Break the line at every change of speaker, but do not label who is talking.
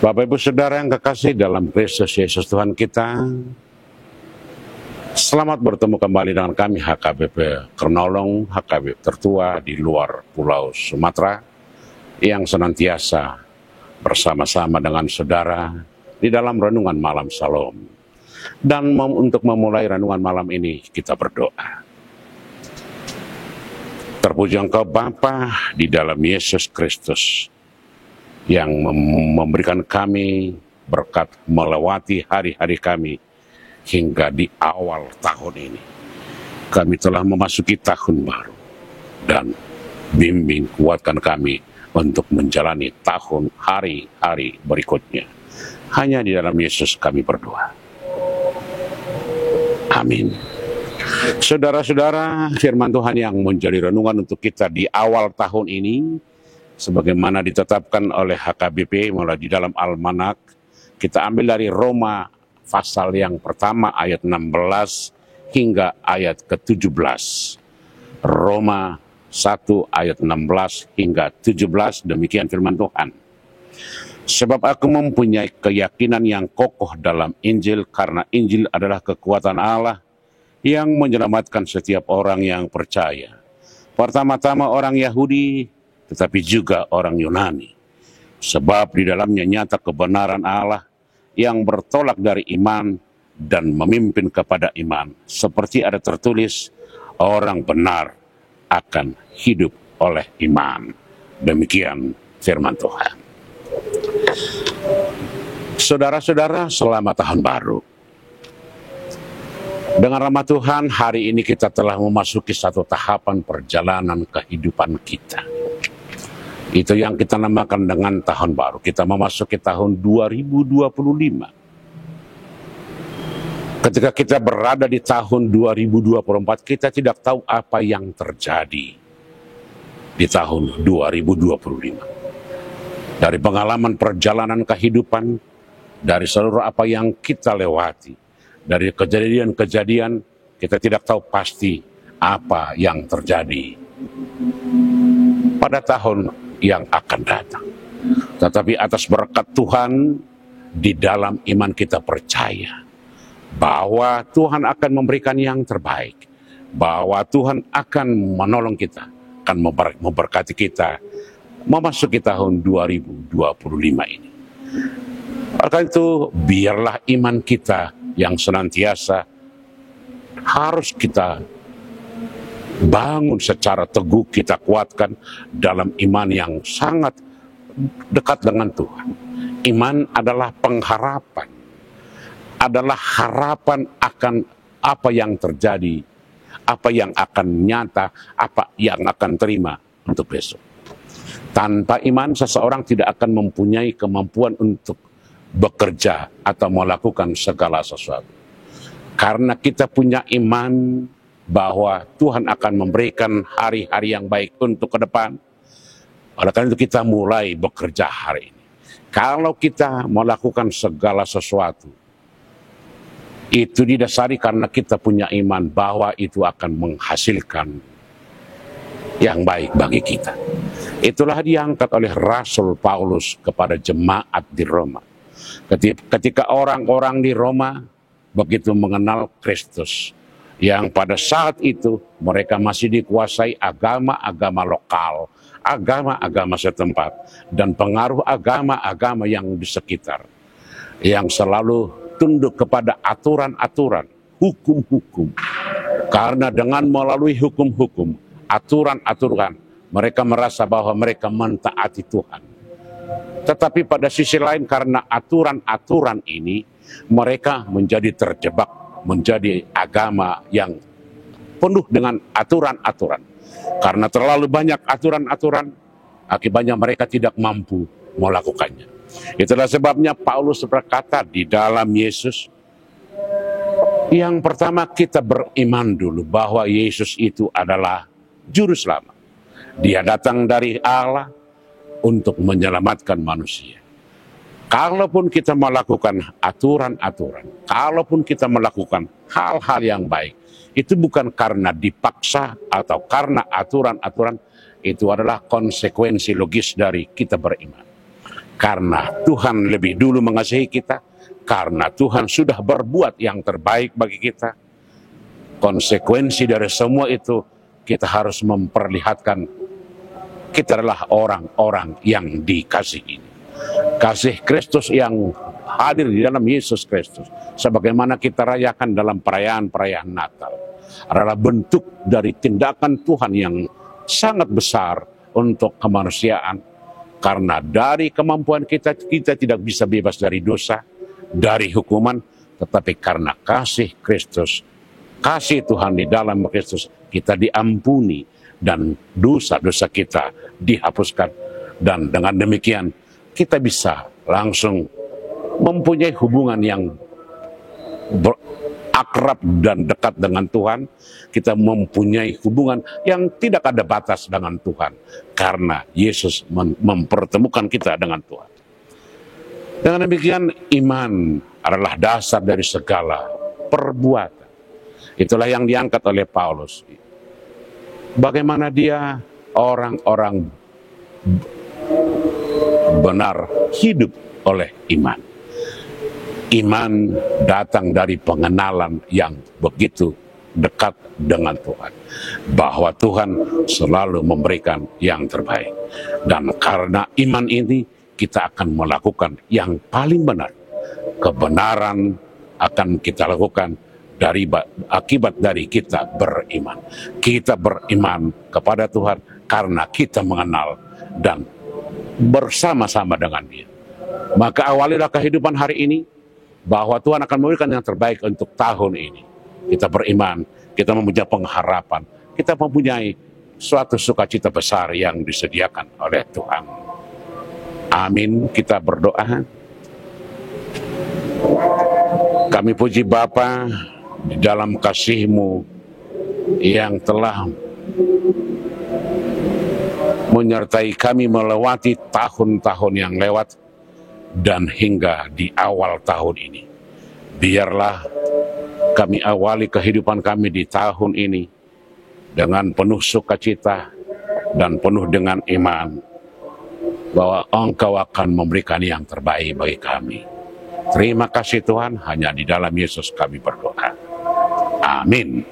Bapak Ibu Saudara yang kekasih dalam Kristus Yesus Tuhan kita, selamat bertemu kembali dengan kami HKBP Kernolong, HKBP tertua di luar Pulau Sumatera, yang senantiasa bersama-sama dengan saudara di dalam renungan malam Shalom. Dan untuk memulai renungan malam ini, kita berdoa. Terpuji Engkau Bapa di dalam Yesus Kristus, yang memberikan kami berkat melewati hari-hari kami hingga di awal tahun ini. Kami telah memasuki tahun baru, dan bimbing kuatkan kami untuk menjalani tahun hari-hari berikutnya. Hanya di dalam Yesus kami berdoa. Amin. Saudara-saudara, firman Tuhan yang menjadi renungan untuk kita di awal tahun ini, sebagaimana ditetapkan oleh HKBP mulai di dalam Almanak, kita ambil dari Roma pasal yang pertama ayat 16 hingga ayat ke-17. Roma 1 ayat 16 hingga 17, demikian firman Tuhan. Sebab aku mempunyai keyakinan yang kokoh dalam Injil, karena Injil adalah kekuatan Allah yang menyelamatkan setiap orang yang percaya. Pertama-tama orang Yahudi, tetapi juga orang Yunani. Sebab di dalamnya nyata kebenaran Allah yang bertolak dari iman dan memimpin kepada iman. Seperti ada tertulis, orang benar akan hidup oleh iman. Demikian firman Tuhan. Saudara-saudara, selamat tahun baru. Dengan rahmat Tuhan, hari ini kita telah memasuki satu tahapan perjalanan kehidupan kita. Itu yang kita namakan dengan tahun baru. Kita memasuki tahun 2025. Ketika kita berada di tahun 2024, kita tidak tahu apa yang terjadi di tahun 2025. Dari pengalaman perjalanan kehidupan, dari seluruh apa yang kita lewati, dari kejadian-kejadian, kita tidak tahu pasti apa yang terjadi pada tahun yang akan datang. Tetapi atas berkat Tuhan, di dalam iman kita percaya bahwa Tuhan akan memberikan yang terbaik, bahwa Tuhan akan menolong kita, akan memberkati kita memasuki tahun 2025 ini. Oleh itu, biarlah iman kita yang senantiasa harus kita bangun secara teguh, kita kuatkan dalam iman yang sangat dekat dengan Tuhan. Iman adalah pengharapan, adalah harapan akan apa yang terjadi, apa yang akan nyata, apa yang akan terima untuk besok. Tanpa iman, seseorang tidak akan mempunyai kemampuan untuk bekerja atau melakukan segala sesuatu. Karena kita punya iman bahwa Tuhan akan memberikan hari-hari yang baik untuk ke depan, oleh karena itu kita mulai bekerja hari ini. Kalau kita melakukan segala sesuatu, itu didasari karena kita punya iman bahwa itu akan menghasilkan yang baik bagi kita. Itulah diangkat oleh Rasul Paulus kepada jemaat di Roma. Ketika orang-orang di Roma begitu mengenal Kristus, yang pada saat itu mereka masih dikuasai agama-agama lokal, agama-agama setempat, dan pengaruh agama-agama yang di sekitar, yang selalu tunduk kepada aturan-aturan, hukum-hukum. Karena dengan melalui hukum-hukum, aturan-aturan, mereka merasa bahwa mereka mentaati Tuhan. Tetapi pada sisi lain, karena aturan-aturan ini, mereka menjadi terjebak, menjadi agama yang penuh dengan aturan-aturan. Karena terlalu banyak aturan-aturan, akibatnya mereka tidak mampu melakukannya. Itulah sebabnya Paulus berkata di dalam Yesus, yang pertama kita beriman dulu bahwa Yesus itu adalah Juru Selamat. Dia datang dari Allah untuk menyelamatkan manusia. Kalaupun kita melakukan aturan-aturan, kalaupun kita melakukan hal-hal yang baik, itu bukan karena dipaksa atau karena aturan-aturan, itu adalah konsekuensi logis dari kita beriman. Karena Tuhan lebih dulu mengasihi kita, karena Tuhan sudah berbuat yang terbaik bagi kita. Konsekuensi dari semua itu, kita harus memperlihatkan kita adalah orang-orang yang dikasihi. Kasih Kristus yang hadir di dalam Yesus Kristus, sebagaimana kita rayakan dalam perayaan-perayaan Natal, adalah bentuk dari tindakan Tuhan yang sangat besar untuk kemanusiaan. Karena dari kemampuan kita tidak bisa bebas dari dosa, dari hukuman, tetapi karena kasih Kristus, kasih Tuhan di dalam Kristus, kita diampuni dan dosa-dosa kita dihapuskan. Dan dengan demikian kita bisa langsung mempunyai hubungan yang akrab dan dekat dengan Tuhan. Kita mempunyai hubungan yang tidak ada batas dengan Tuhan, karena Yesus mempertemukan kita dengan Tuhan. Dengan demikian, iman adalah dasar dari segala perbuatan. Itulah yang diangkat oleh Paulus. Bagaimana dia orang-orang benar hidup oleh iman. Iman datang dari pengenalan yang begitu dekat dengan Tuhan, bahwa Tuhan selalu memberikan yang terbaik. Dan karena iman ini, kita akan melakukan yang paling benar. Kebenaran akan kita lakukan akibat dari kita beriman. Kita beriman kepada Tuhan karena kita mengenal dan bersama-sama dengan Dia. Maka awalilah kehidupan hari ini, bahwa Tuhan akan memberikan yang terbaik untuk tahun ini. Kita beriman, kita mempunyai pengharapan, kita mempunyai suatu sukacita besar yang disediakan oleh Tuhan. Amin. Kita berdoa. Kami puji Bapa di dalam kasih-Mu yang telah menyertai kami melewati tahun-tahun yang lewat dan hingga di awal tahun ini. Biarlah kami awali kehidupan kami di tahun ini dengan penuh sukacita dan penuh dengan iman, bahwa Engkau akan memberikan yang terbaik bagi kami. Terima kasih Tuhan, hanya di dalam Yesus kami berdoa. Amin.